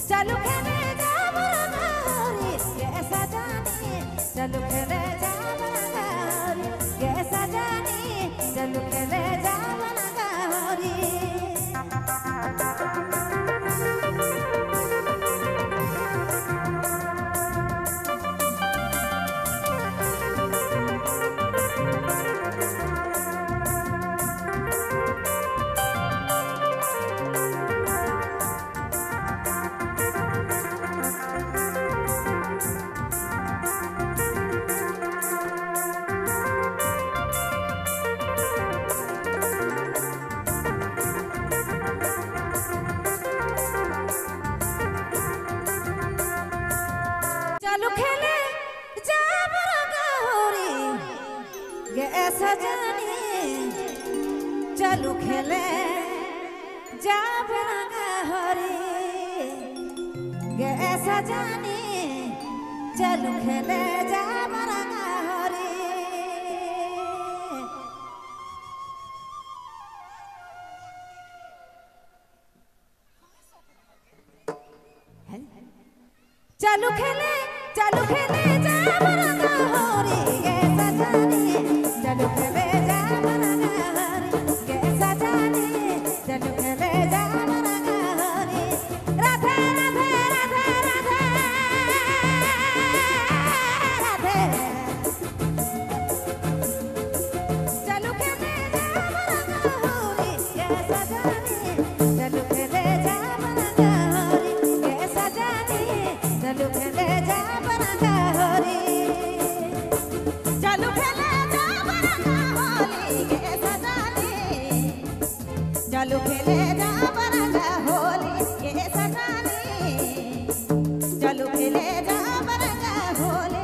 चलो खेले जा बराबरी कैसा जाने चलो खेले जा बराबरी कैसा जाने चलो खेले जा बराबरी चलो खेले जा बराबरी कैसा जाने चलो खेले जा बराबरी कैसा जाने चलो खेले जा बराबरी चलो खेले जा बराबरी कैसा जाने चलो खेले जा बराबरी कैसा जाने चलो खेले जा बराबरी राधे राधे राधे राधे राधे चलो खेले जा बराबरी कैसा जाने चलो खेले जा बराबरी कैसा जाने चलो खेले जा बराबरी चलो खेले जा बराबरी कैसा जाने चलो खेले जा बराबरी कैसा जाने चलो खेले जा बराबरी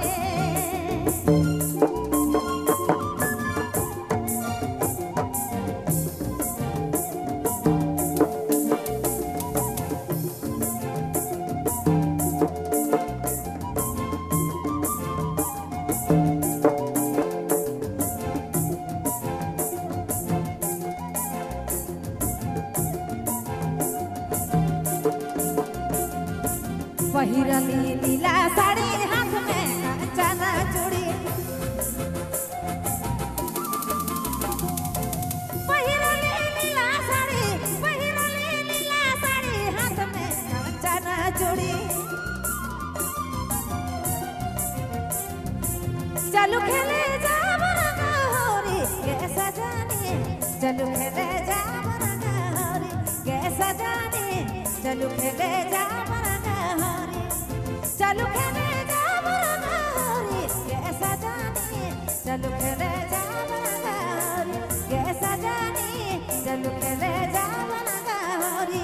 पहिरली नीला साड़ी हाथ में चना चूड़ी पहिरली नीला साड़ी हाथ में चना चूड़ी चलो खेले जा बराबरी कैसा जाने चलो खेले जा बराबरी कैसा जाने चलो खेले जा चलो खेले जा बराबरी कैसा जाने चलो खेले जा बराबरी कैसा जाने चलो खेले जा बराबरी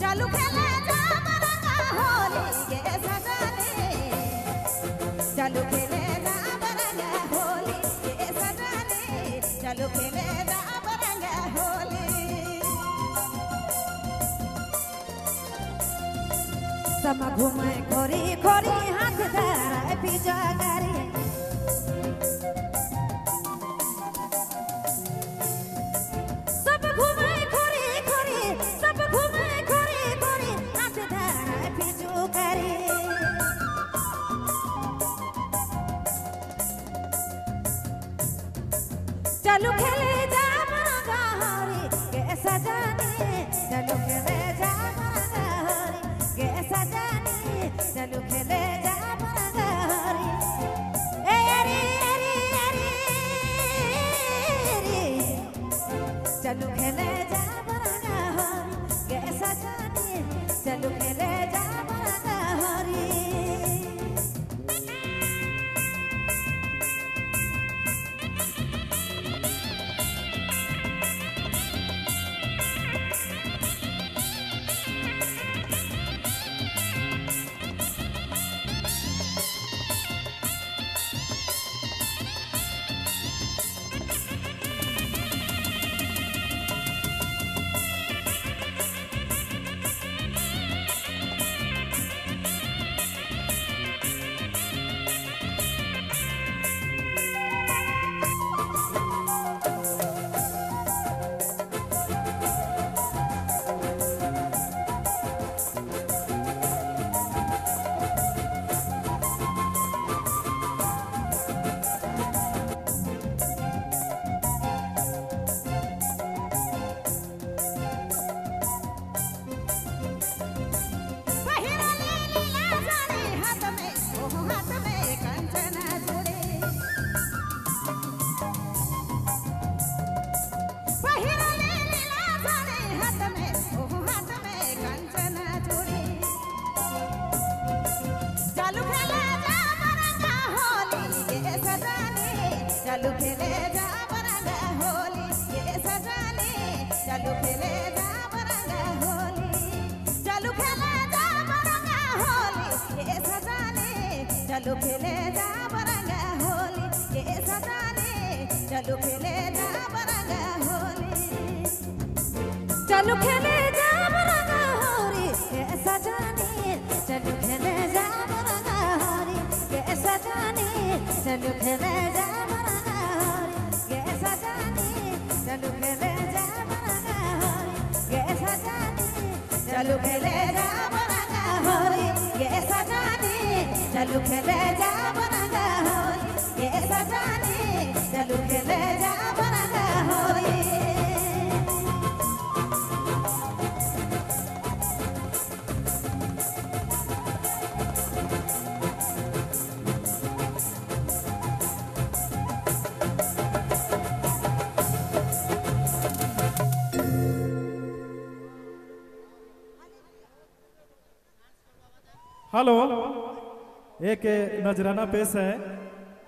चलो खेले जा बराबरी कैसा जाने चलो खेले जा बराबरी कैसा जाने चलो खेले जा बराबरी समा घूमे खोरी खोरी हाथ धराए पिजा गारी सब घूमे खोरी खोरी सब घूमे खोरी खोरी हाथ धराए पिजू गारी चलो खेले जा बराबरी कैसा जाने चलो खेले जा बरंगा होरी गे सजानी चलो खेले जा बरंगा होरी एरी एरी एरी चलो खेले जा बरंगा होरी गे सजानी चलो खेले जा बरंगा होरी चलो खेले जा बरंगा होली ये सजाने चलो खेले जा बरंगा होली चलो खेले जा बरंगा होली ये सजाने चलो खेले जा बरंगा होली ये सजाने चलो खेले जा बरंगा होली चलो खेले जा बरंगा होली ये सजाने चलो खेले जा बरंगा होली ये सजाने चलो खेले जा चलो खेले जा बरंगा होरी ये सजानी चलो खेले जा बरंगा होरी ये सजानी चलो खेले जा बरंगा होरी ये सजानी चलो खेले जा बरंगा होरी हेलो एक नजराना पेश है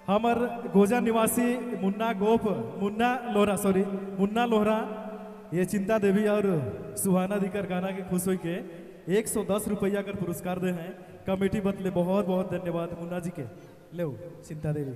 हमर गोजा निवासी मुन्ना लोहरा ये चिंता देवी और सुहाना दिकर गाना के खुश हुई के 110 रुपया कर पुरस्कार दे हैं कमेटी बदले बहुत बहुत धन्यवाद मुन्ना जी के ले चिंता देवी।